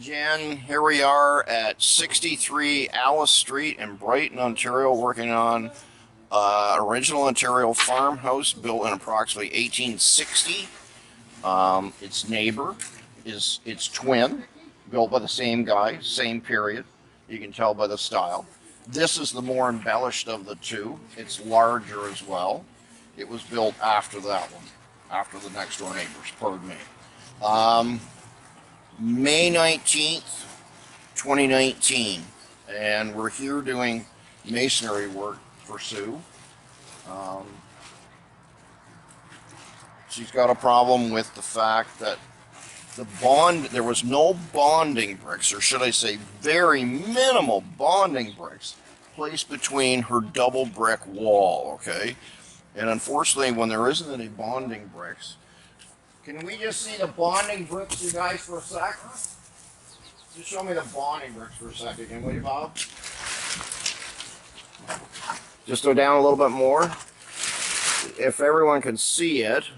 Jen, here we are at 63 Alice Street in Brighton, Ontario, working on original Ontario farmhouse built in approximately 1860. Its neighbor is its twin, built by the same guy, same period. You can tell by the style. This is the more embellished of the two. It's larger as well. It was built after that one, after the next door neighbors, pardon me. May 19th, 2019, and we're here doing masonry work for Sue. She's got a problem with the fact that there was no bonding bricks, or should I say very minimal bonding bricks, placed between her double brick wall, okay? And unfortunately, when there isn't any bonding bricks, can we just see the bonding bricks, you guys, for a sec? Just show me the bonding bricks for a second, can we, Bob? Just go down a little bit more. If everyone can see it,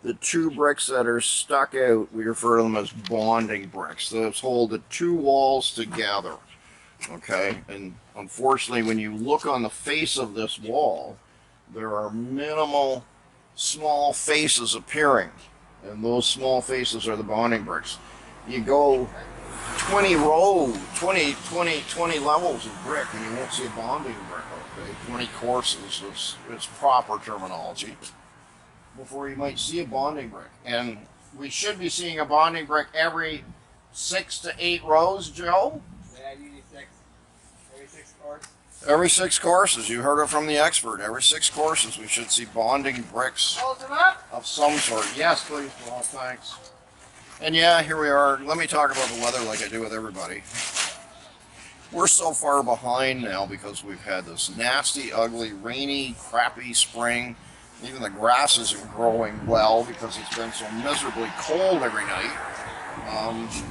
the two bricks that are stuck out, we refer to them as bonding bricks. Those hold the two walls together, okay? And unfortunately, when you look on the face of this wall, there are minimal small faces appearing. And those small faces are the bonding bricks. You go 20 rows, 20 levels of brick, and you won't see a bonding brick, okay? 20 courses is proper terminology before you might see a bonding brick. And we should be seeing a bonding brick every 6 to 8 rows, Joe? Yeah, usually 6. Every 6 courses. Every 6 courses. You heard it from the expert. Every 6 courses we should see bonding bricks of some sort. Yes, please, Paul. Thanks. And yeah, here we are. Let me talk about the weather like I do with everybody. We're so far behind now because we've had this nasty, ugly, rainy, crappy spring. Even the grass isn't growing well because it's been so miserably cold every night.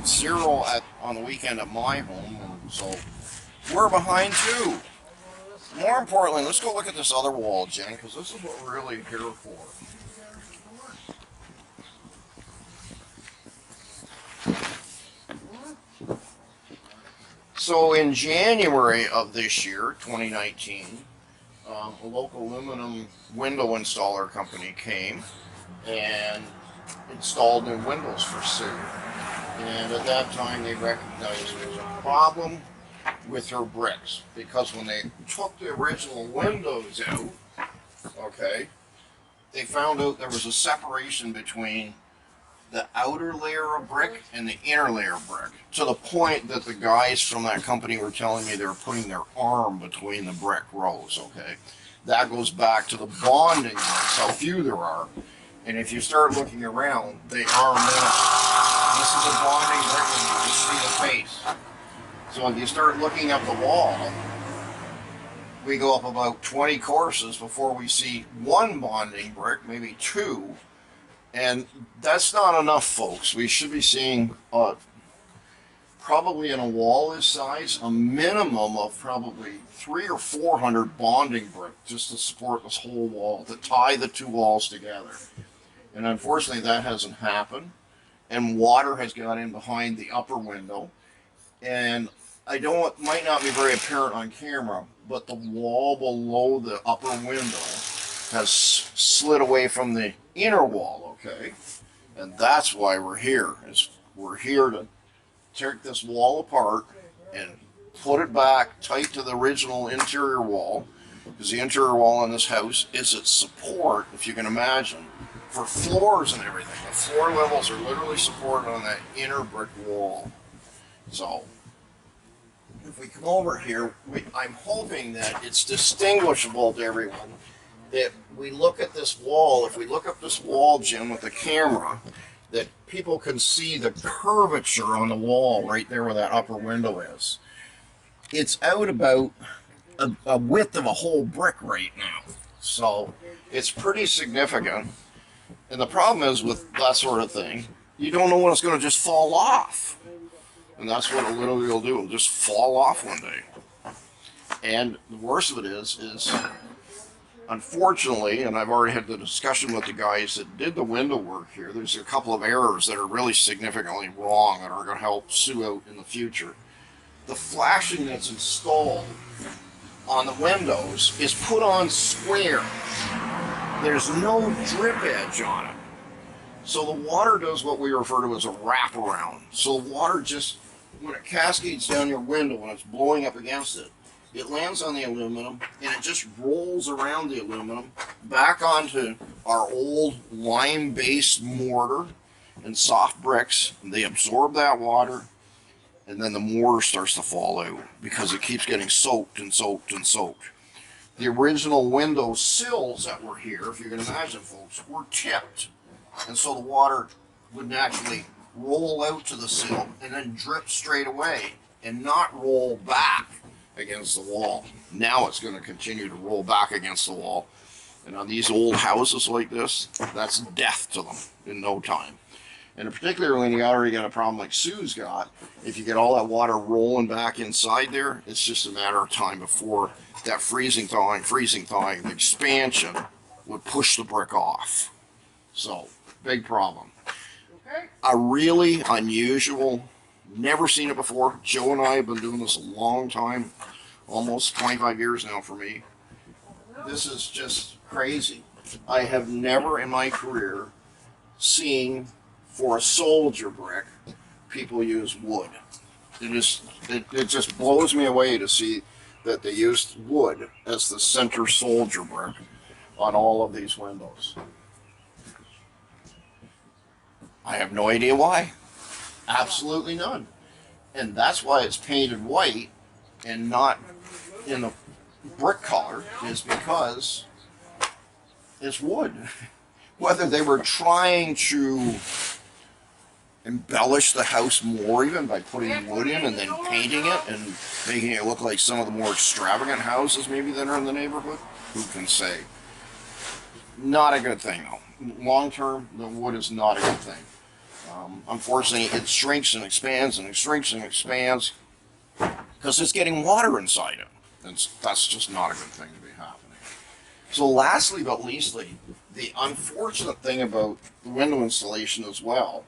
0 on the weekend at my home, and so we're behind too. More importantly, let's go look at this other wall, Jen, because this is what we're really here for. So in January of this year, 2019, a local aluminum window installer company came and installed new windows for Sue. And at that time they recognized there was a problem with her bricks, because when they took the original windows out, okay, they found out there was a separation between the outer layer of brick and the inner layer of brick, to the point that the guys from that company were telling me they were putting their arm between the brick rows, okay? That goes back to the bonding bricks, how few there are. And if you start looking around, they are minimal. This is a bonding brick and you can see the face. So if you start looking up the wall, we go up about 20 courses before we see one bonding brick, maybe 2. And that's not enough, folks. We should be seeing probably in a wall this size, a minimum of probably 300 or 400 bonding bricks just to support this whole wall, to tie the two walls together. And unfortunately that hasn't happened. And water has got in behind the upper window. And might not be very apparent on camera, but the wall below the upper window has slid away from the inner wall, okay? And that's why we're here. We're here to take this wall apart and put it back tight to the original interior wall, because the interior wall in this house is its support, if you can imagine, for floors and everything. The floor levels are literally supported on that inner brick wall. So if we come over here, I'm hoping that it's distinguishable to everyone, that we look at this wall. If we look up this wall, Jim, with the camera, that people can see the curvature on the wall right there where that upper window is. It's out about a width of a whole brick right now. So it's pretty significant. And the problem is with that sort of thing, you don't know when it's going to just fall off. And that's what it literally will do. It'll just fall off one day. And the worst of it is Unfortunately, and I've already had the discussion with the guys that did the window work here, there's a couple of errors that are really significantly wrong and are going to help Sue out in the future. The flashing that's installed on the windows is put on square. There's no drip edge on it. So the water does what we refer to as a wraparound. So the water just, when it cascades down your window, when it's blowing up against it, it lands on the aluminum and it just rolls around the aluminum back onto our old lime-based mortar and soft bricks. They absorb that water, and then the mortar starts to fall out because it keeps getting soaked and soaked and soaked. The original window sills that were here, if you can imagine, folks, were tipped. And so the water would naturally roll out to the sill and then drip straight away and not roll back against the wall. Now it's going to continue to roll back against the wall. And on these old houses like this, that's death to them in no time. And particularly when you already got a problem like Sue's got, if you get all that water rolling back inside there, it's just a matter of time before that freezing thawing, the expansion would push the brick off. So, big problem. Okay. A really unusual, never seen it before. Joe and I have been doing this a long time, almost 25 years now for me. This is just crazy. I have never in my career seen, for a soldier brick, people use wood. It just blows me away to see that they used wood as the center soldier brick on all of these windows. I have no idea why. Absolutely none. And that's why it's painted white and not in the brick color, is because it's wood. Whether they were trying to embellish the house more even by putting wood in and then painting it and making it look like some of the more extravagant houses maybe that are in the neighborhood, who can say? Not a good thing though. Long term, the wood is not a good thing. Unfortunately, it shrinks and expands and it shrinks and expands because it's getting water inside it. And that's just not a good thing to be happening. So lastly but leastly, the unfortunate thing about the window installation as well,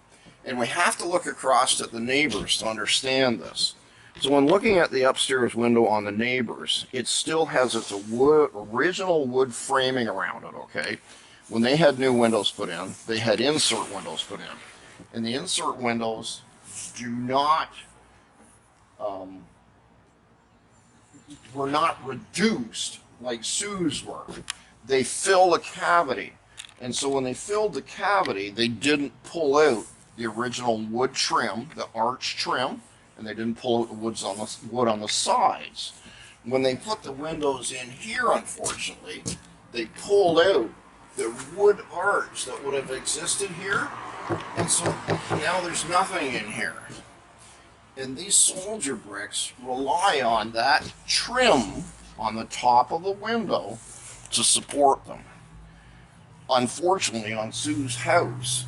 and we have to look across at the neighbors to understand this. So when looking at the upstairs window on the neighbors, it still has its original wood framing around it, okay? When they had new windows put in, they had insert windows put in. And the insert windows do not, were not reduced like Sue's were. They fill a cavity. And so when they filled the cavity, they didn't pull out the original wood trim, the arch trim, and they didn't pull out the wood on the sides. When they put the windows in here, unfortunately, they pulled out the wood arch that would have existed here, and so now there's nothing in here. And these soldier bricks rely on that trim on the top of the window to support them. Unfortunately, on Sue's house,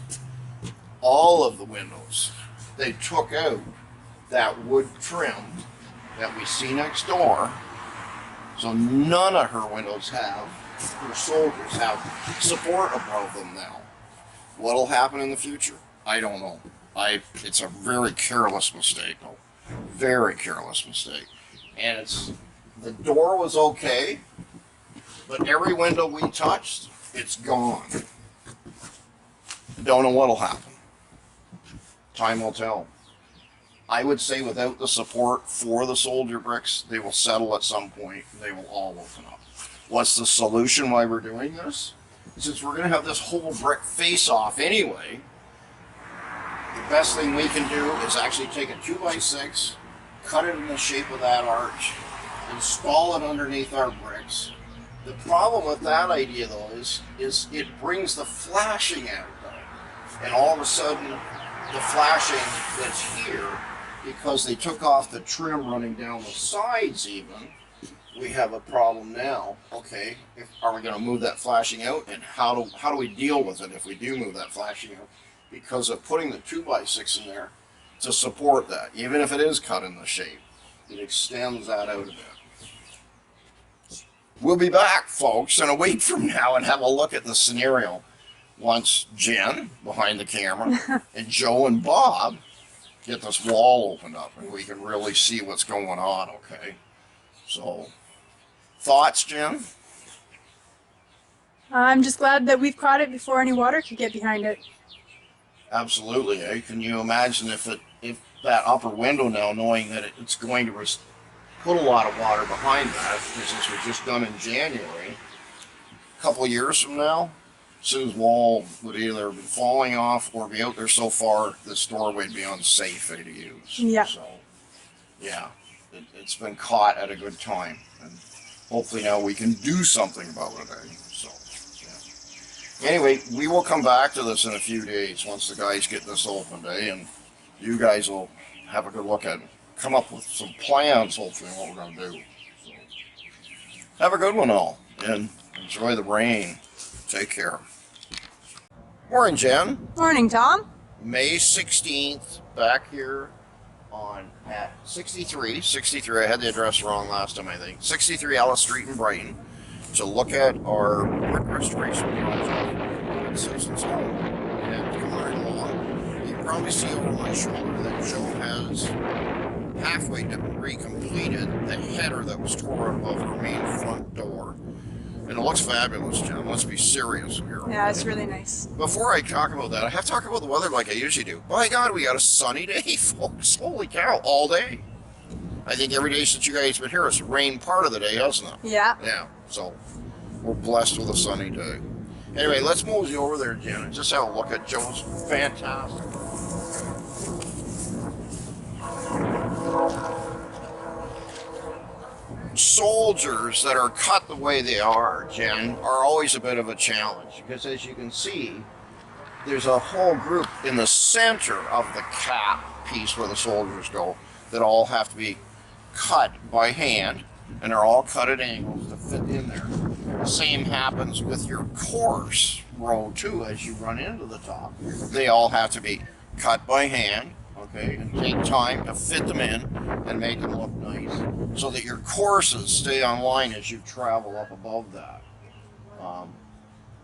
all of the windows, they took out that wood trim that we see next door, so none of her windows have, her soldiers have support above them now. What'll happen in the future? I don't know. It's a very careless mistake, though. Very careless mistake. And the door was okay, but every window we touched, it's gone. Don't know what'll happen. Time will tell. I would say without the support for the soldier bricks, they will settle at some point. They will all open up. What's the solution why we're doing this? Since we're going to have this whole brick face off anyway, the best thing we can do is actually take a 2x6, cut it in the shape of that arch, install it underneath our bricks. The problem with that idea though is it brings the flashing out though. And all of a sudden the flashing that's here, because they took off the trim running down the sides even, we have a problem now. Okay, are we going to move that flashing out, and how do we deal with it if we do move that flashing out? Because of putting the 2x6 in there to support that, even if it is cut in the shape, it extends that out a bit. We'll be back, folks, in a week from now and have a look at the scenario once Jen, behind the camera, and Joe and Bob get this wall opened up and we can really see what's going on, okay? So, thoughts, Jen? I'm just glad that we've caught it before any water could get behind it. Absolutely, eh? Can you imagine if that upper window now, knowing that it's going to put a lot of water behind that, because this was just done in January, a couple of years from now, Sue's wall would either be falling off or be out there so far this doorway would be unsafe to use. Yeah. So, yeah, it's been caught at a good time, and hopefully now we can do something about it. Eh? So, yeah. Anyway, we will come back to this in a few days once the guys get this opened, eh? And you guys will have a good look at it. Come up with some plans, hopefully, what we're going to do. So, have a good one, all, and enjoy the rain. Take care. Morning, Jen. Morning, Tom. May 16th, back here at 63. I had the address wrong last time, I think. 63 Ellis Street in Brighton to look at our brick restoration project at Susan's home. And come right along. You can probably see over my shoulder that Joe has halfway completed the header that was torn above her main front door. And it looks fabulous, Jen. Let's be serious here. Yeah, it's really nice. Before I talk about that, I have to talk about the weather like I usually do. By God, we got a sunny day, folks. Holy cow, all day. I think every day since you guys been here, it's rained part of the day, hasn't it? Yeah. Yeah, so we're blessed with a sunny day. Anyway, let's mosey over there, Jen, and just have a look at Joe's fantastic. Soldiers that are cut the way they are, Jen, are always a bit of a challenge because, as you can see, there's a whole group in the center of the cap piece where the soldiers go that all have to be cut by hand, and they're all cut at angles to fit in there. The same happens with your course row too. As you run into the top, they all have to be cut by hand, okay, and take time to fit them in and make them look nice so that your courses stay on line as you travel up above that.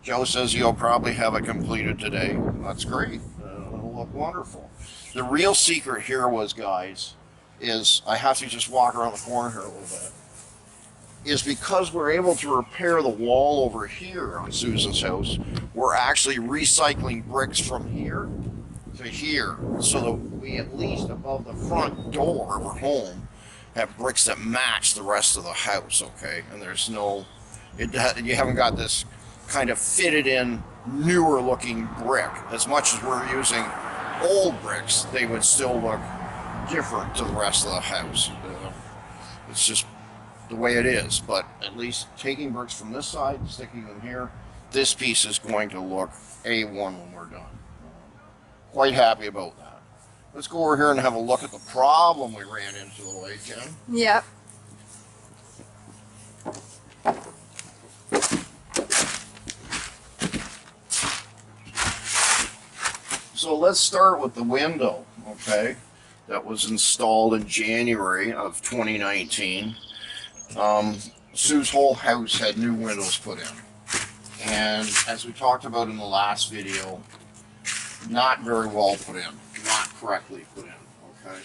Joe says he'll probably have it completed today. That's great. It'll look wonderful. The real secret here was, guys, is I have to just walk around the corner here a little bit, is because we're able to repair the wall over here on Susan's house, we're actually recycling bricks from here to here, so that we, at least above the front door of our home, have bricks that match the rest of the house, okay? And there's no, you haven't got this kind of fitted in, newer looking brick. As much as we're using old bricks, they would still look different to the rest of the house. It's just the way it is, but at least taking bricks from this side and sticking them here, this piece is going to look A1 when we're done. Quite happy about that. Let's go over here and have a look at the problem we ran into the way, Jen. Yep. So let's start with the window, okay, that was installed in January of 2019. Sue's whole house had new windows put in. And as we talked about in the last video, not very well put in, not correctly put in, okay?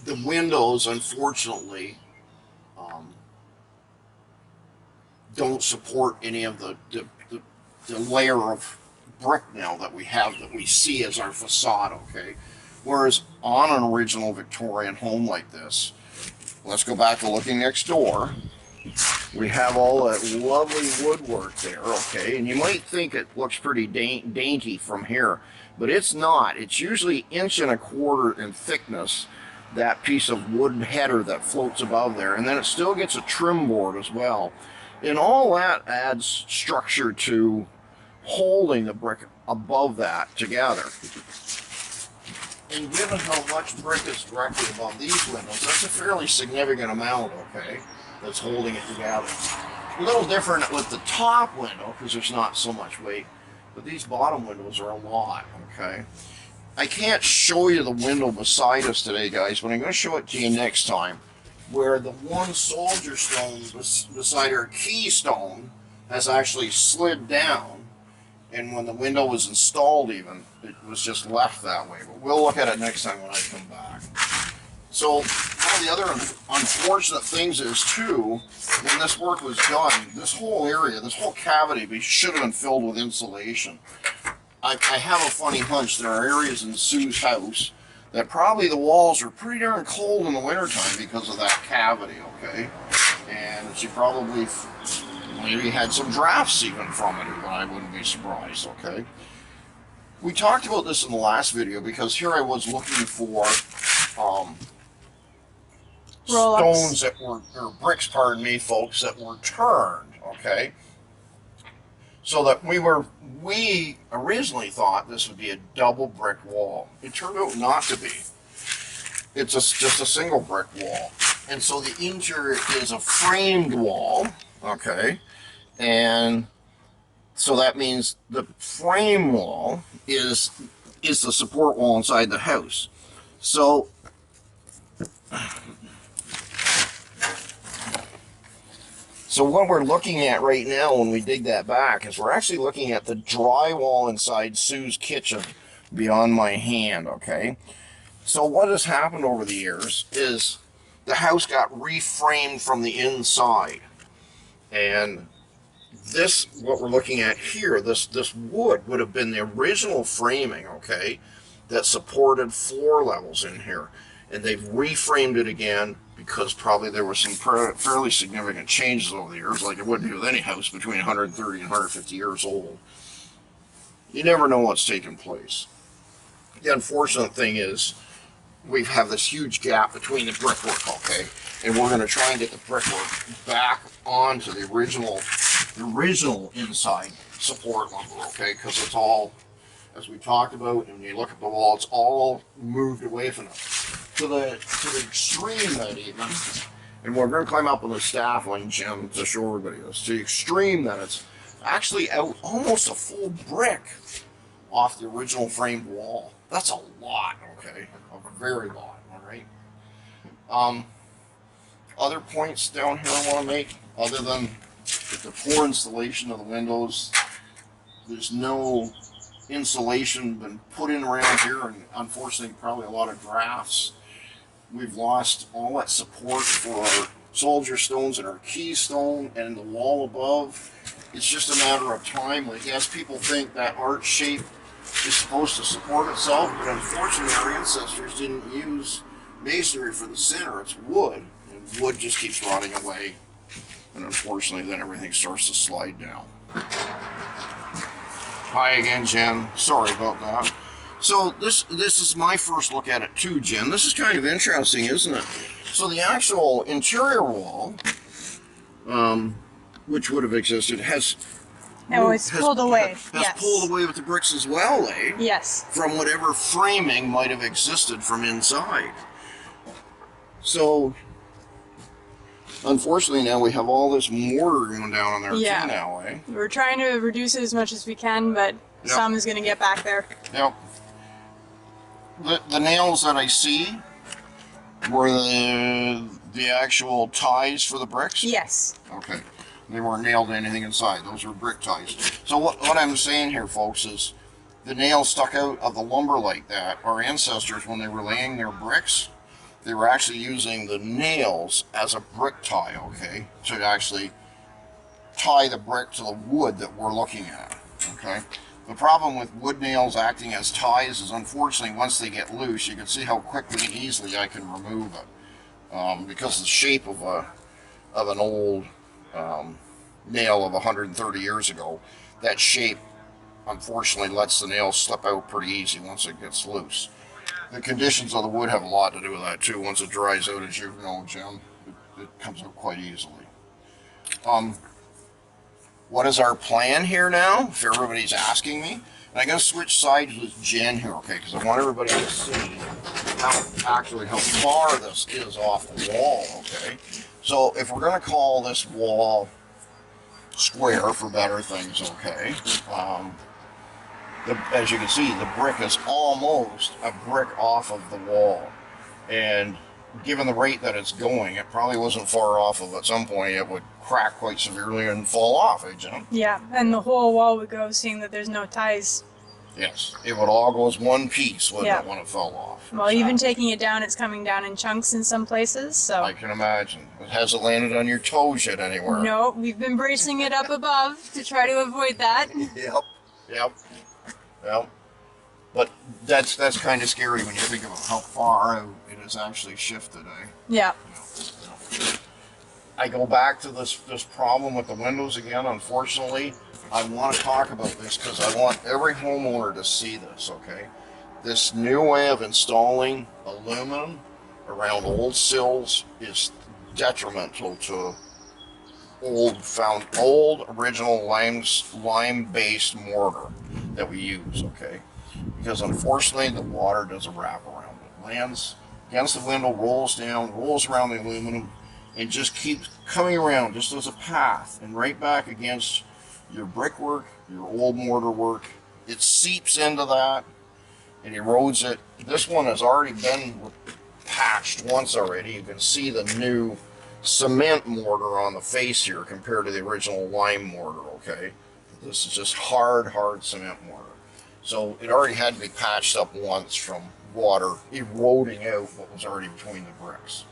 The windows, unfortunately, don't support any of the layer of brick now that we have, that we see as our facade, okay? Whereas on an original Victorian home like this, let's go back to looking next door. We have all that lovely woodwork there, okay? And you might think it looks pretty dainty from here, but it's not. It's usually 1.25 inches in thickness, that piece of wooden header that floats above there. And then it still gets a trim board as well. And all that adds structure to holding the brick above that together. And given how much brick is directly above these windows, that's a fairly significant amount, okay, that's holding it together. A little different with the top window because there's not so much weight, but these bottom windows are a lot, okay? I can't show you the window beside us today, guys, but I'm going to show it to you next time. where the one soldier stone beside her keystone has actually slid down, and when the window was installed even, it was just left that way. But we'll look at it next time when I come back. So one of the other unfortunate things is too, when this work was done, this whole area, this whole cavity should have been filled with insulation. I have a funny hunch there are areas in Sue's house that probably the walls are pretty darn cold in the wintertime because of that cavity, okay? And she probably maybe had some drafts even from it, but I wouldn't be surprised, okay? We talked about this in the last video because here I was looking for stones that were, or bricks, pardon me, folks, that were turned, okay? So that we originally thought this would be a double brick wall. It turned out not to be. It's just a single brick wall. And so the interior is a framed wall, okay? And so that means the frame wall is the support wall inside the house. So what we're looking at right now when we dig that back is we're actually looking at the drywall inside Sue's kitchen beyond my hand, okay? So what has happened over the years is the house got reframed from the inside. And this, what we're looking at here, this wood would have been the original framing, okay, that supported floor levels in here. And they've reframed it again because probably there were some fairly significant changes over the years, like it would be with any house between 130 and 150 years old. You never know what's taking place. The unfortunate thing is we have this huge gap between the brickwork, okay, and we're going to try and get the brickwork back onto the original inside support lumber, okay, because it's all, as we talked about, and when you look at the wall, it's all moved away from it. To the extreme that even, and we're going to climb up on the staff line, Jim, to show everybody this, to the extreme that it's actually out almost a full brick off the original framed wall. That's a lot, okay, a very lot, all right? Other points down here I want to make, other than the poor installation of the windows, there's no insulation been put in around here, and unfortunately probably a lot of drafts. We've lost all that support for our soldier stones and our keystone and the wall above. It's just a matter of time. Like, yes, people think that arch shape is supposed to support itself, but unfortunately our ancestors didn't use masonry for the center. It's wood, and wood just keeps rotting away, and unfortunately then everything starts to slide down. Hi again, Jen. Sorry about that. So this is my first look at it too, Jen. This is kind of interesting, isn't it? So the actual interior wall, which would have existed, has pulled away. Has pulled away with the bricks as well, eh? Yes. From whatever framing might have existed from inside. So unfortunately now we have all this mortar going down on there too now, eh? We're trying to reduce it as much as we can, but some is going to get back there. Yep. The nails that I see were the actual ties for the bricks? Yes. Okay. They weren't nailed to anything inside. Those were brick ties. So what I'm saying here, folks, is the nails stuck out of the lumber like that. Our ancestors, when they were laying their bricks, they were actually using the nails as a brick tie, okay, to actually tie the brick to the wood that we're looking at, okay? The problem with wood nails acting as ties is, unfortunately, once they get loose, you can see how quickly and easily I can remove it, because of the shape of an old nail of 130 years ago. That shape, unfortunately, lets the nail slip out pretty easy once it gets loose. The conditions of the wood have a lot to do with that too. Once it dries out, as you know, Jim, it comes out quite easily. What is our plan here now, if everybody's asking me? And I gotta switch sides with Jen here, okay, because I want everybody to see how far this is off the wall, okay? So if we're gonna call this wall square for better things, okay, as you can see, the brick is almost a brick off of the wall. And given the rate that it's going, it probably wasn't far off of at some point it would crack quite severely and fall off, eh, Jen? Yeah, and the whole wall would go, seeing that there's no ties. Yes, it would all go as one piece, wouldn't Yeah. it, when it fell off? Well, even taking it down, it's coming down in chunks in some places, so. I can imagine. It hasn't landed on your toes yet anywhere. No, we've been bracing it up above to try to avoid that. Yep. But that's kind of scary when you think about how far out it has actually shifted, eh? Yeah. I go back to this problem with the windows again. Unfortunately, I want to talk about this because I want every homeowner to see this, okay? This new way of installing aluminum around old sills is detrimental to old original lime-based mortar that we use, okay? Because unfortunately the water does a wrap around it. Lands against the window, rolls down, rolls around the aluminum, and just keeps coming around just as a path and right back against your brickwork, your old mortar work. It seeps into that and erodes it. This one has already been patched once already. You can see the new cement mortar on the face here compared to the original lime mortar, okay? This is just hard cement mortar. So it already had to be patched up once from water eroding out what was already between the bricks.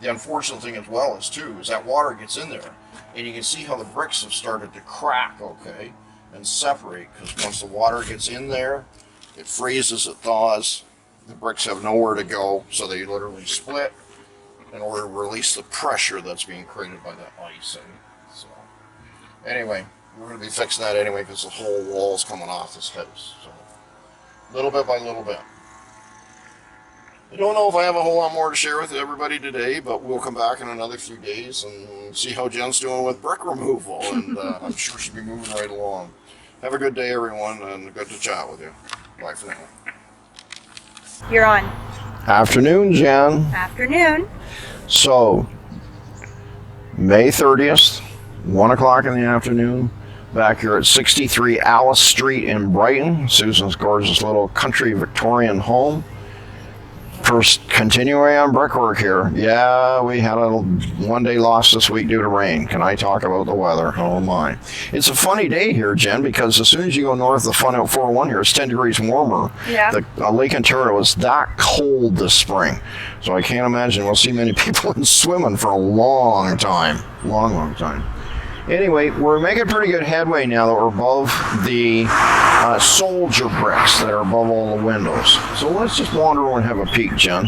The unfortunate thing as well is that water gets in there and you can see how the bricks have started to crack, okay, and separate, because once the water gets in there, it freezes, it thaws, the bricks have nowhere to go, so they literally split in order to release the pressure that's being created by that ice. So anyway, we're going to be fixing that anyway because the whole wall's coming off this house. So little bit by little bit. I don't know if I have a whole lot more to share with everybody today, but we'll come back in another few days and see how Jen's doing with brick removal, and I'm sure she'll be moving right along. Have a good day, everyone, and good to chat with you. Bye for now. You're on. Afternoon, Jen. Afternoon. So, May 30th, 1 o'clock in the afternoon, back here at 63 Alice Street in Brighton, Susan's gorgeous little country Victorian home. First, continuing on brickwork here. Yeah, we had a one-day loss this week due to rain. Can I talk about the weather? Oh my. It's a funny day here, Jen, because as soon as you go north of the Fun Out 401 here, it's 10 degrees warmer. Yeah. The Lake Ontario was that cold this spring. So I can't imagine we'll see many people in swimming for a long time. Long time. Anyway, we're making pretty good headway now that we're above the soldier bricks that are above all the windows. So let's just wander and have a peek, Jen.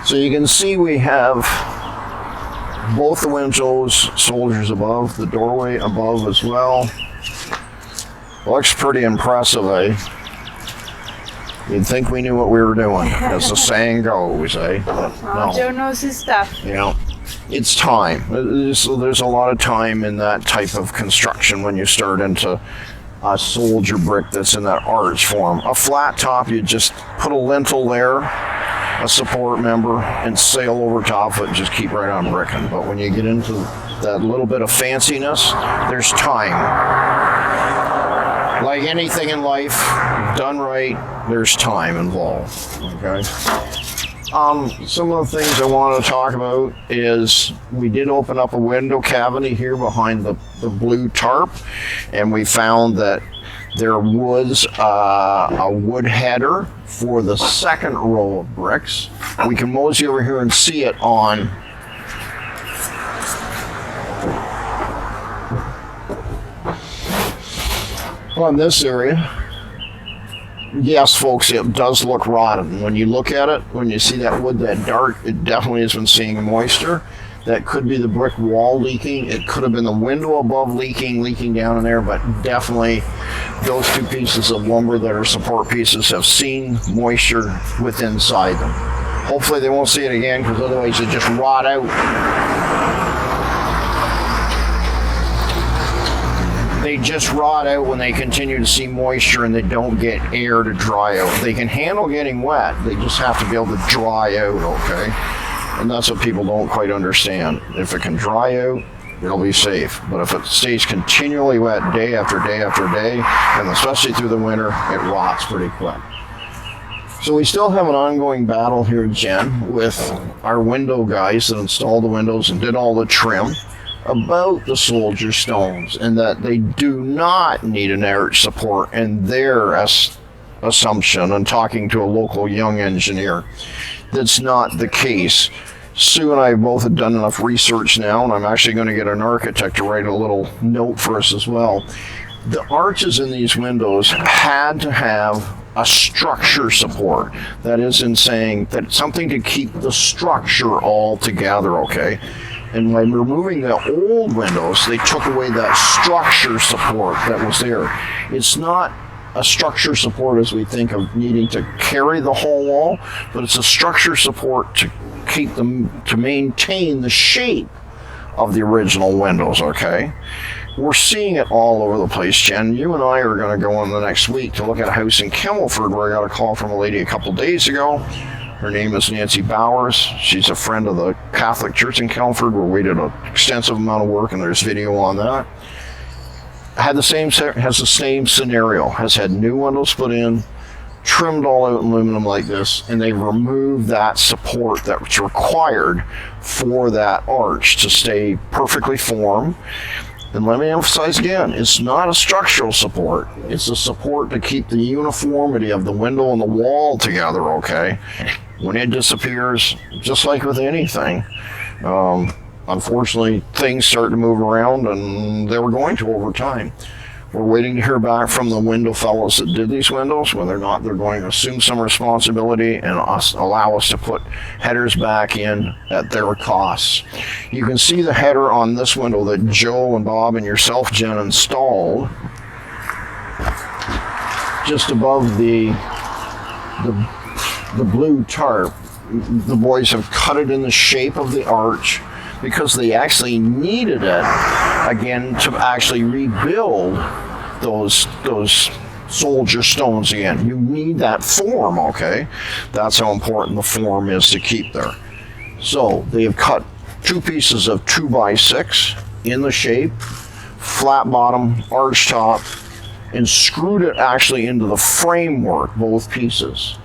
So you can see we have both the windows, soldiers above, the doorway above as well. Looks pretty impressive, eh? You'd think we knew what we were doing, as the saying goes, eh? But no. Joe knows his stuff. You know, it's time. There's a lot of time in that type of construction when you start into a soldier brick that's in that arch form. A flat top, you just put a lintel there, a support member, and sail over top of it and just keep right on bricking. But when you get into that little bit of fanciness, there's time. Like anything in life, done right, there's time involved, okay? Some of the things I want to talk about is we did open up a window cavity here behind the blue tarp, and we found that there was a wood header for the second row of bricks. We can mosey over here and see it on this area. Yes, folks, it does look rotten. When you look at it, when you see that wood that dark, it definitely has been seeing moisture. That could be the brick wall leaking. It could have been the window above leaking down in there, but definitely those two pieces of lumber that are support pieces have seen moisture within inside them. Hopefully they won't see it again, because otherwise it just rot out. They just rot out when they continue to see moisture and they don't get air to dry out. They can handle getting wet, they just have to be able to dry out, okay? And that's what people don't quite understand. If it can dry out, it'll be safe. But if it stays continually wet day after day after day, and especially through the winter, it rots pretty quick. So we still have an ongoing battle here, Jen, with our window guys that installed the windows and did all the trim about the soldier stones, and that they do not need an arch support in their assumption, and talking to a local young engineer. That's not the case. Sue and I both have done enough research now, and I'm actually going to get an architect to write a little note for us as well. The arches in these windows had to have a structure support. That is in saying that something to keep the structure all together, okay? And by removing the old windows, they took away that structure support that was there. It's not a structure support as we think of needing to carry the whole wall, but it's a structure support to keep them, to maintain the shape of the original windows, okay? We're seeing it all over the place, Jen. You and I are going to go in the next week to look at a house in Camelford where I got a call from a lady a couple days ago. Her name is Nancy Bowers. She's a friend of the Catholic Church in Camelford, where we did an extensive amount of work, and there's video on that. Has the same scenario. Has had new windows put in, trimmed all out in aluminum like this, and they've removed that support that's required for that arch to stay perfectly formed. And let me emphasize again, it's not a structural support. It's a support to keep the uniformity of the window and the wall together, okay? When it disappears, just like with anything, unfortunately, things start to move around, and they were going to over time. We're waiting to hear back from the window fellows that did these windows, whether or not they're going to assume some responsibility and allow us to put headers back in at their costs. You can see the header on this window that Joe and Bob and yourself, Jen, installed just above the blue tarp. The boys have cut it in the shape of the arch because they actually needed it again to actually rebuild those soldier stones again. You need that form, okay? That's how important the form is to keep there. So they have cut two pieces of 2x6 in the shape, flat bottom, arch top, and screwed it actually into the framework, both pieces.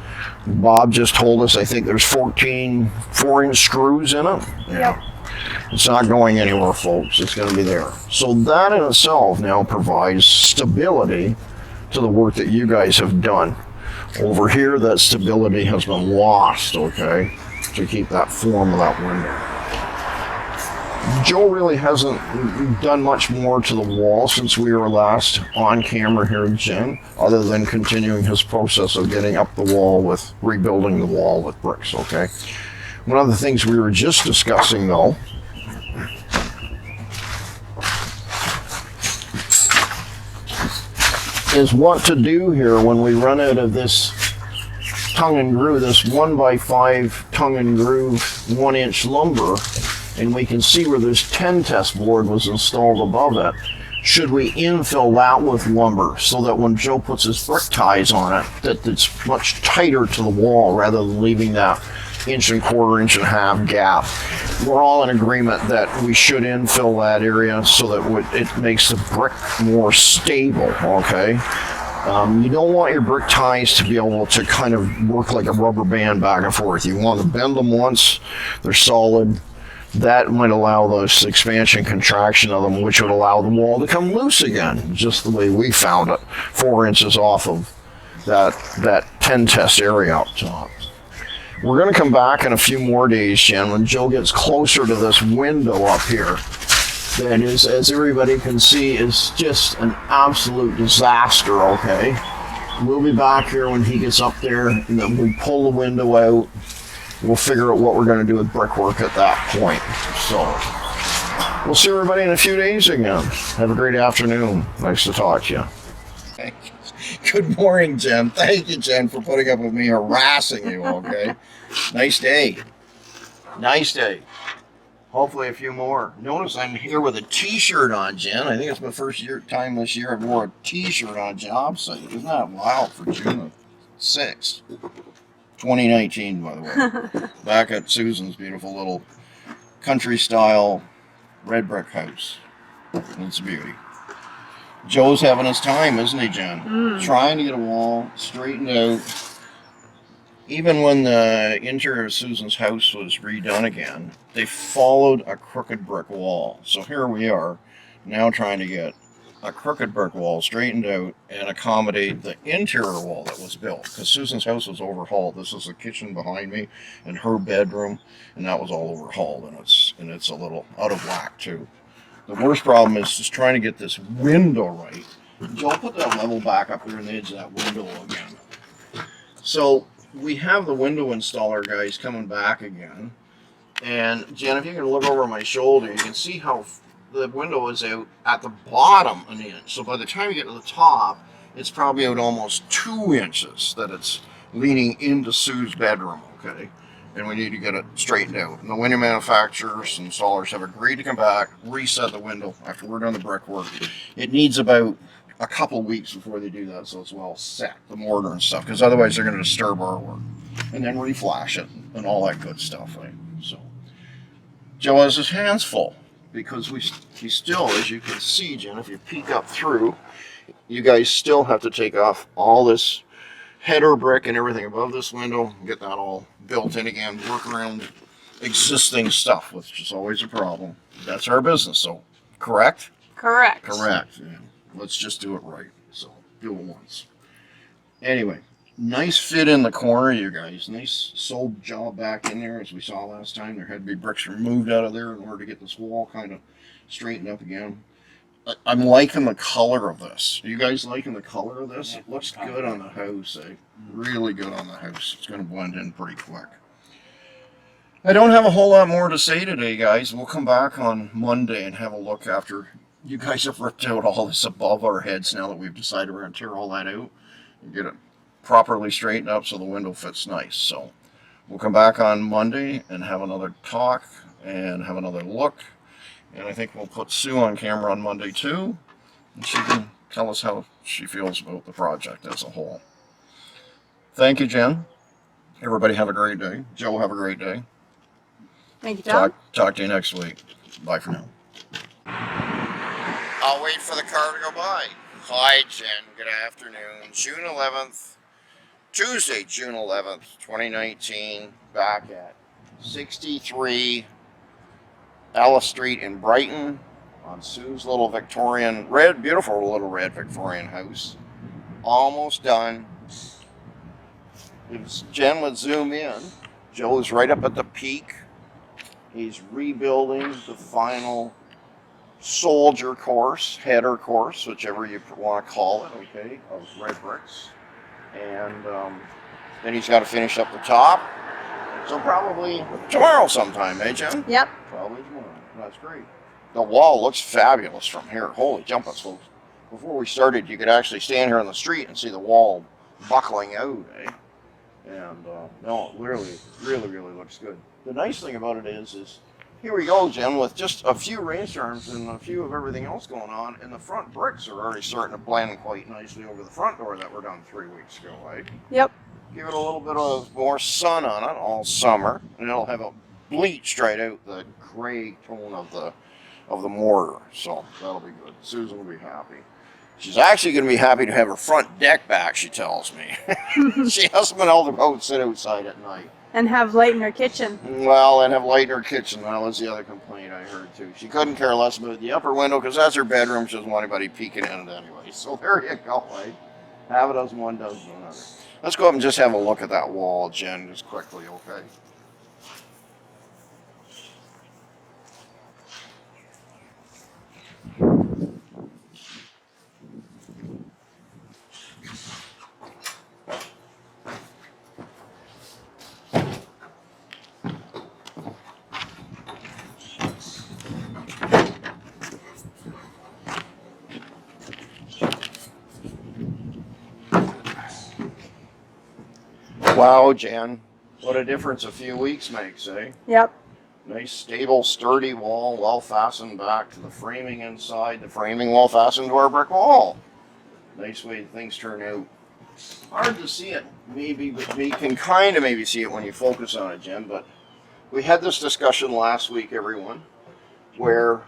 Bob just told us, I think there's 14 4-inch screws in it. Yep. It's not going anywhere, folks. It's going to be there. So that in itself now provides stability to the work that you guys have done. Over here, that stability has been lost, okay, to keep that form of that window. Joe really hasn't done much more to the wall since we were last on camera here in Jen, other than continuing his process of getting up the wall with rebuilding the wall with bricks, okay? One of the things we were just discussing, though, is what to do here when we run out of this tongue and groove, this 1x5 tongue and groove 1-inch lumber, and we can see where this 10 test board was installed above it. Should we infill that with lumber so that when Joe puts his brick ties on it, that it's much tighter to the wall rather than leaving that 1.25 1.5 inch gap? We're all in agreement that we should infill that area so that it makes the brick more stable, okay? You don't want your brick ties to be able to kind of work like a rubber band back and forth. You want to bend them once, they're solid. That might allow this expansion contraction of them, which would allow the wall to come loose again, just the way we found it, 4 inches off of that 10 test area up top. We're going to come back in a few more days, Jen, when Joe gets closer to this window up here. That is, as everybody can see, is just an absolute disaster, okay? We'll be back here when he gets up there, and then we pull the window out. We'll figure out what we're going to do with brickwork at that point. So, we'll see everybody in a few days again. Have a great afternoon. Nice to talk to you. Good morning, Jen. Thank you, Jen, for putting up with me harassing you, okay? Nice day. Nice day. Hopefully a few more. Notice I'm here with a t-shirt on, Jen. I think it's my first time this year I've wore a t-shirt on a job site. Isn't that wild for June 6th? 2019, by the way. Back at Susan's beautiful little country-style red brick house. It's a beauty. Joe's having his time, isn't he, Jen? Trying to get a wall straightened out. Even when the interior of Susan's house was redone again, they followed a crooked brick wall. So here we are, now trying to get a crooked brick wall straightened out and accommodate the interior wall that was built. Because Susan's house was overhauled. This is the kitchen behind me and her bedroom, and that was all overhauled, and it's a little out of whack too. The worst problem is just trying to get this window right. Joe, put that level back up there on the edge of that window again. So we have the window installer guys coming back again. And Jen, if you can look over my shoulder, you can see how the window is out at the bottom an inch. So by the time you get to the top, it's probably out almost 2 inches that it's leaning into Sue's bedroom, okay? And we need to get it straightened out. And the window manufacturers and installers have agreed to come back, reset the window after we're done the brickwork. It needs about a couple weeks before they do that, so it's well set, the mortar and stuff, because otherwise they're going to disturb our work. And then reflash it and all that good stuff, right? So Joe has his hands full because he still, as you can see, Jen, if you peek up through, you guys still have to take off all this header brick and everything above this window, get that all built in again, work around existing stuff, which is always a problem. That's our business, so correct? Correct. Correct. Yeah. Let's just do it right. So do it once. Anyway, nice fit in the corner, you guys. Nice sewed job back in there, as we saw last time. There had to be bricks removed out of there in order to get this wall kind of straightened up again. I'm liking the color of this. Are you guys liking the color of this? It looks good on the house, eh? Really good on the house. It's going to blend in pretty quick. I don't have a whole lot more to say today, guys. We'll come back on Monday and have a look after you guys have ripped out all this above our heads now that we've decided we're going to tear all that out and get it properly straightened up so the window fits nice. So we'll come back on Monday and have another talk and have another look. And I think we'll put Sue on camera on Monday too, and she can tell us how she feels about the project as a whole. Thank you, Jen. Everybody have a great day. Joe, have a great day. Thank you, Tom. Talk to you next week. Bye for now. I'll wait for the car to go by. Hi, Jen. Good afternoon. June 11th, Tuesday, June 11th, 2019. Back at 63 Ella Street in Brighton on Sue's little Victorian, beautiful little red Victorian house. Almost done. If Jen would zoom in, Joe's right up at the peak. He's rebuilding the final soldier course, header course, whichever you want to call it, okay, of red bricks. And then he's got to finish up the top. So probably tomorrow sometime, eh, Jen? Yep. Probably tomorrow. That's great. The wall looks fabulous from here. Holy jumpers, folks. Before we started, you could actually stand here on the street and see the wall buckling out, eh? And no, it really looks good. The nice thing about it is here we go, Jen, with just a few rainstorms and a few of everything else going on, and the front bricks are already starting to blend quite nicely over the front door that were done 3 weeks ago, right? Yep. Give it a little bit of more sun on it all summer, and it'll have a bleached right out the gray tone of the mortar. So that'll be good. Susan will be happy. She's actually going to be happy to have her front deck back, she tells me. She hasn't been able to go sit outside at night. And have light in her kitchen. Well, and have light in her kitchen. That was the other complaint I heard, too. She couldn't care less about the upper window because that's her bedroom. She doesn't want anybody peeking in it anyway. So there you go, right? Half a dozen one, dozen another. Let's go up and just have a look at that wall, Jen, just quickly, okay? Wow, Jan, what a difference a few weeks makes, eh? Yep. Nice, stable, sturdy wall, well fastened back to the framing inside. The framing well fastened to our brick wall. Nice way things turn out. Hard to see it, maybe, but you can kind of maybe see it when you focus on it, Jen. But we had this discussion last week, everyone. where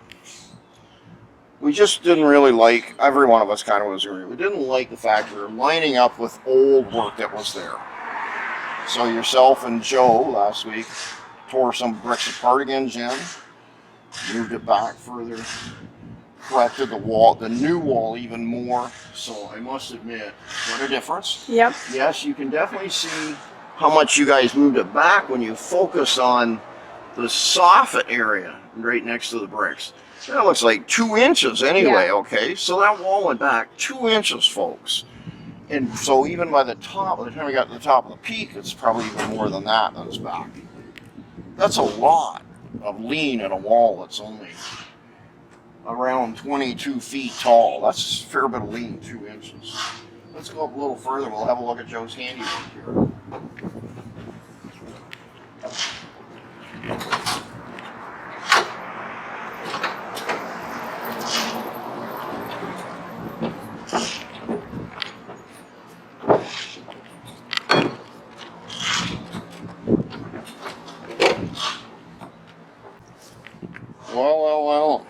we just didn't really like, every one of us kind of was agree, we didn't like the fact we were lining up with old work that was there. So yourself and Joe last week tore some bricks apart again, Jen, moved it back further, corrected the wall, the new wall even more. So I must admit, what a difference. Yep. Yes, you can definitely see how much you guys moved it back when you focus on the soffit area right next to the bricks. That looks like 2 inches anyway, Yeah. okay? So that wall went back 2 inches, folks. And so even by the top, by the time we got to the top of the peak, it's probably even more than that that's back. That's a lot of lean in a wall that's only around 22 feet tall. That's a fair bit of lean, 2 inches. Let's go up a little further. We'll have a look at Joe's handiwork here. Well.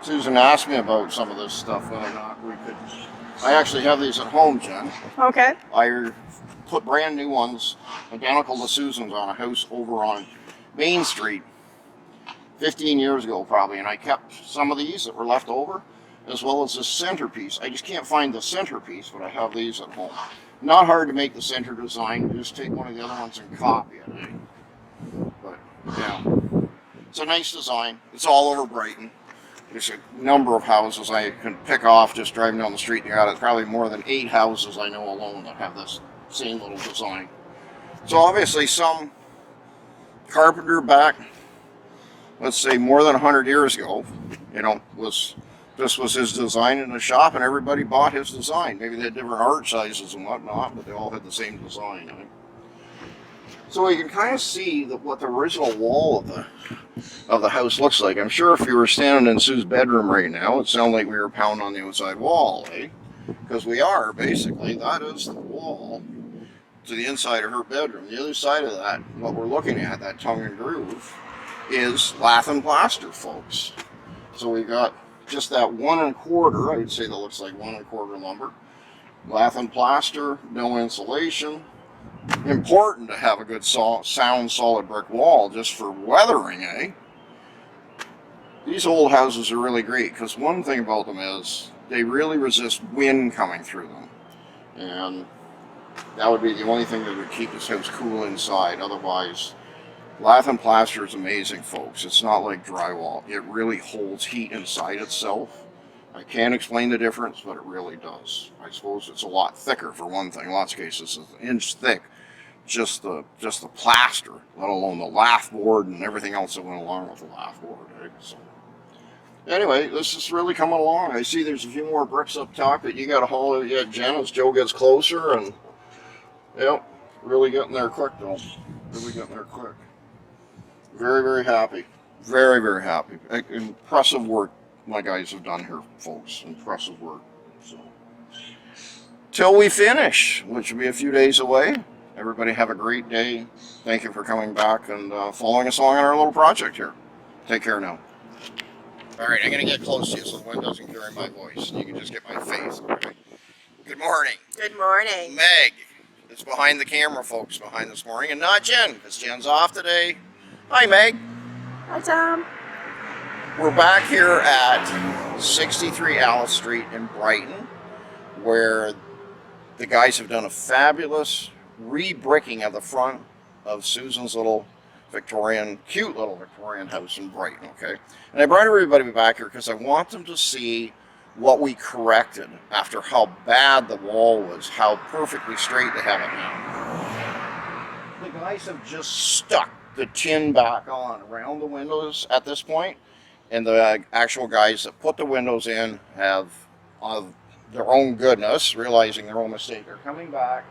Susan asked me about some of this stuff, whether or not we could. I actually have these at home, Jen. Okay. I put brand new ones, identical to Susan's, on a house over on Main Street 15 years ago probably, and I kept some of these that were left over, as well as the centerpiece. I just can't find the centerpiece, but I have these at home. Not hard to make the center design. You just take one of the other ones and copy it. Eh? But yeah, it's a nice design. It's all over Brighton. There's a number of houses I can pick off just driving down the street. You got it. Probably more than 8 houses I know alone that have this same little design. So obviously some carpenter back, let's say more than 100 years ago, this was his design in the shop, and everybody bought his design. Maybe they had different art sizes and whatnot, but they all had the same design. Right? So you can kind of see what the original wall of the house looks like. I'm sure if you were standing in Sue's bedroom right now, it sounded like we were pounding on the outside wall, eh? Because we are, basically. That is the wall to the inside of her bedroom. The other side of that, what we're looking at, that tongue and groove, is lath and plaster, folks. So we got just that 1 1/4, I'd say that looks like 1 1/4 lumber. Lath and plaster, no insulation. Important to have a good sound solid brick wall just for weathering, eh? These old houses are really great because one thing about them is they really resist wind coming through them, and that would be the only thing that would keep this house cool inside. Otherwise, lath and plaster is amazing, folks. It's not like drywall. It really holds heat inside itself. I can't explain the difference, but it really does. I suppose it's a lot thicker for one thing. In lots of cases, it's 1 inch thick. Just the plaster, let alone the lath board and everything else that went along with the lath board. Right? So, anyway, this is really coming along. I see there's a few more bricks up top that you got to haul out yet, Jen, as Joe gets closer, and yep, really getting there quick though. Really getting there quick. Very, very happy. Very, very happy. Impressive work my guys have done here, folks. Impressive work. So, till we finish, which will be a few days away. Everybody have a great day. Thank you for coming back and following us along on our little project here. Take care now. All right, I'm going to get close to you so the wind doesn't carry my voice. And you can just get my face. Okay. Good morning. Good morning. Meg is behind the camera, folks, behind this morning. And not Jen, because Jen's off today. Hi, Meg. Hi, Tom. We're back here at 63 Alice Street in Brighton, where the guys have done a fabulous re-bricking of the front of Susan's little cute little Victorian house in Brighton, okay? And I brought everybody back here because I want them to see what we corrected after how bad the wall was, how perfectly straight they have it now. The guys have just stuck the tin back on around the windows at this point, and the actual guys that put the windows in have, of their own goodness, realizing their own mistake, they're coming back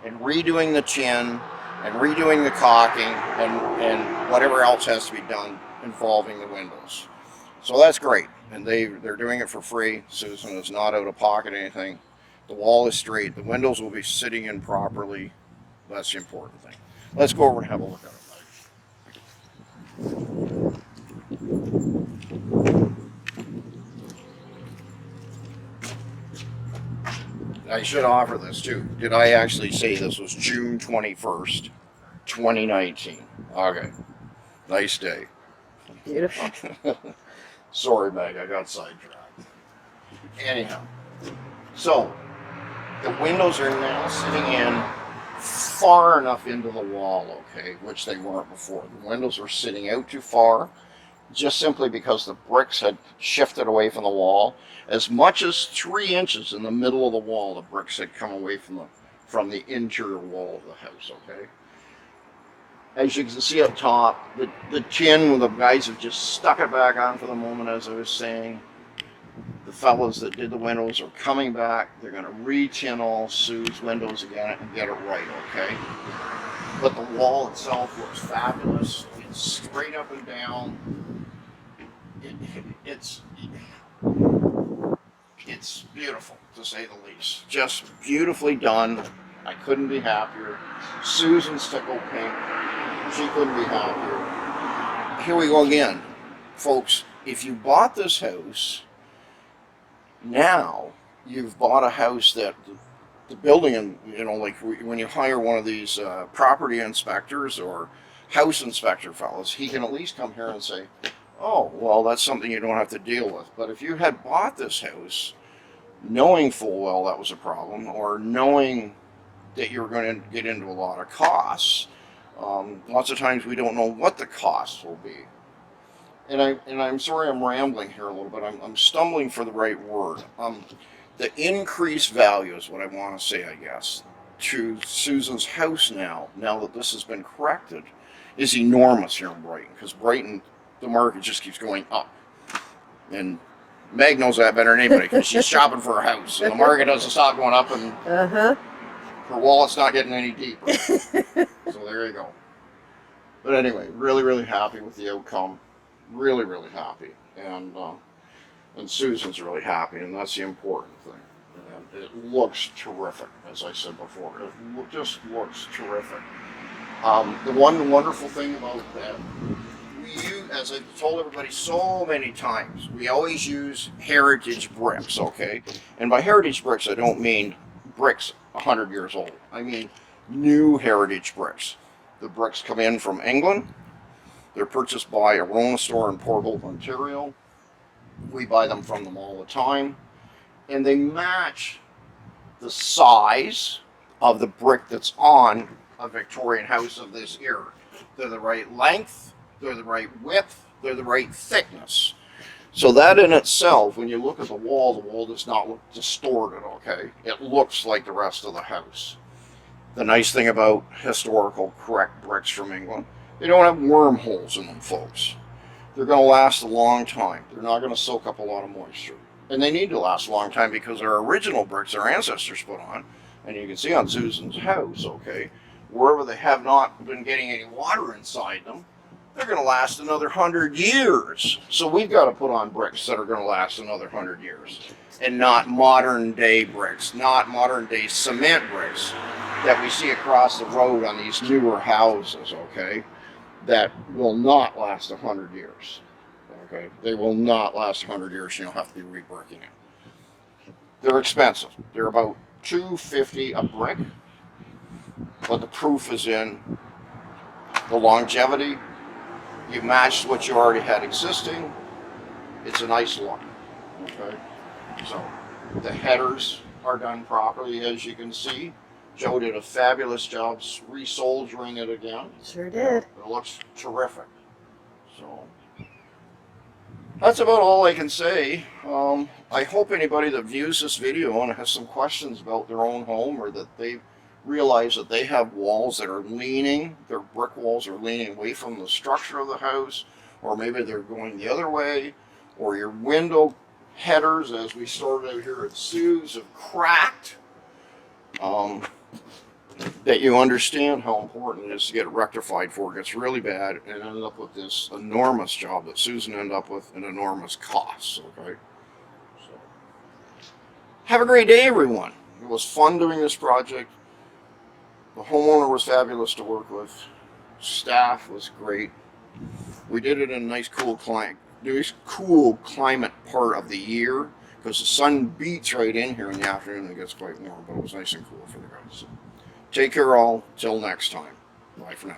and redoing the tin and redoing the caulking and whatever else has to be done involving the windows. So that's great, and they're doing it for free. Susan is not out of pocket anything. The wall is straight. The windows will be sitting in properly. That's the important thing. Let's go over and have a look at it. I should offer this too. Did I actually say this was June 21st, 2019? Okay. Nice day. Beautiful. Sorry, Meg, I got sidetracked. Anyhow, so the windows are now sitting in far enough into the wall, okay, which they weren't before. The windows were sitting out too far, just simply because the bricks had shifted away from the wall. As much as 3 inches in the middle of the wall, the bricks had come away from the interior wall of the house, okay? As you can see up top, the tin, the guys have just stuck it back on for the moment, as I was saying. The fellows that did the windows are coming back. They're going to re-tin all Sue's windows again and get it right, okay? But the wall itself looks fabulous. It's straight up and down. It's beautiful, to say the least. Just beautifully done. I couldn't be happier. Susan's tickled pink. She couldn't be happier. Here we go again. Folks, if you bought this house, now you've bought a house that the building, and like when you hire one of these property inspectors or house inspector fellows, he can at least come here and say, oh, well, that's something you don't have to deal with. But if you had bought this house knowing full well that was a problem, or knowing that you're going to get into a lot of costs, lots of times we don't know what the costs will be. And I'm sorry I'm rambling here a little bit. I'm stumbling for the right word. The increased value is what I want to say, I guess, to Susan's house now that this has been corrected, is enormous here in Brighton. Because Brighton, the market just keeps going up. And Meg knows that better than anybody because she's shopping for a house. And the market doesn't stop going up, and her wallet's not getting any deeper. So there you go. But anyway, really, really happy with the outcome. Really, really happy. And Susan's really happy, and that's the important thing. And it looks terrific, as I said before. It just looks terrific. The one wonderful thing about that, we use, as I've told everybody so many times, we always use heritage bricks, okay? And by heritage bricks, I don't mean bricks 100 years old. I mean new heritage bricks. The bricks come in from England. They're purchased by a Rona store in Port Hope, Ontario. We buy them from them all the time. And they match the size of the brick that's on a Victorian house of this era. They're the right length, they're the right width, they're the right thickness. So that in itself, when you look at the wall does not look distorted, okay? It looks like the rest of the house. The nice thing about historical correct bricks from England, they don't have wormholes in them, folks. They're going to last a long time. They're not going to soak up a lot of moisture. And they need to last a long time because our original bricks our ancestors put on, and you can see on Susan's house, okay, wherever they have not been getting any water inside them, they're going to last another 100 years. So we've got to put on bricks that are going to last another 100 years. And not modern day bricks, not modern day cement bricks that we see across the road on these newer houses, okay, that will not last 100 years. Okay, they will not last 100 years. You'll have to be rebricking it. They're expensive. They're about $250 a brick, but the proof is in the longevity. You matched what you already had existing. It's a nice look. Okay, so the headers are done properly, as you can see. Joe did a fabulous job re-soldiering it again. Sure did. It looks terrific. So that's about all I can say. I hope anybody that views this video and has some questions about their own home, or that they realize that they have walls that are leaning, their brick walls are leaning away from the structure of the house, or maybe they're going the other way, or your window headers, as we started out here at Sue's, have cracked. That you understand how important it is to get it rectified before it gets really bad and end up with this enormous job that Susan ended up with, an enormous cost. Okay, so have a great day, everyone. It was fun doing this project. The homeowner was fabulous to work with. Staff was great. We did it in a nice cool climate part of the year because the sun beats right in here in the afternoon and it gets quite warm, but it was nice and cool for the guys. So, take care all. Till next time. Bye for now.